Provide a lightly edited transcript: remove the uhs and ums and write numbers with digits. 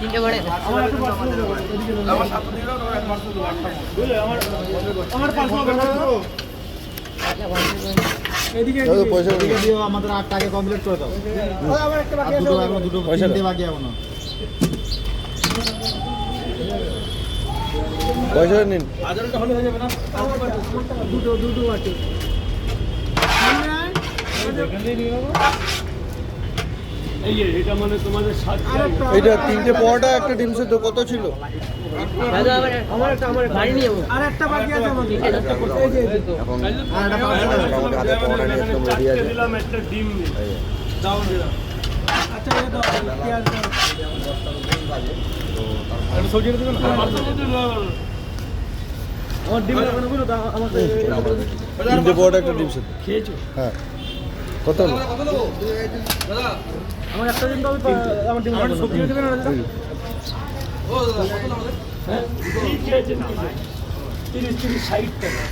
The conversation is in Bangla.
তিনটে করে পয়সা দিও আমাদের 8 টাকা কমপ্লিট করে দাও। দুটো তিনটে বাকি এখনো। পয়সা নিন। দুটো বাকি। এটা মানে তোমাদের এইটা 3টে পরোটা একটা ডিম সেদ্ধ কত ছিল? বাড়ি নিয়ে যাবো। আর একটা বাকি আছে আমাদের। দিলাম একটা ডিম নিয়ে দাও দিলাম। আচ্ছা এই দাও পেঁয়াজ দাও। এটা সবজি দেবেন না? আমার ডিম লাগবে না বুঝলো তো আমাকে 3টে পরোটা একটা ডিম সেদ্ধ। খেয়েছো? হ্যাঁ কত হলো? আমার একটা ডিম দাও আমার ডিম লাগবে না। সবজি দেবেন না দাদা? ও দাদা কত লাগবে? হ্যাঁ? 30 30 60 টাকা।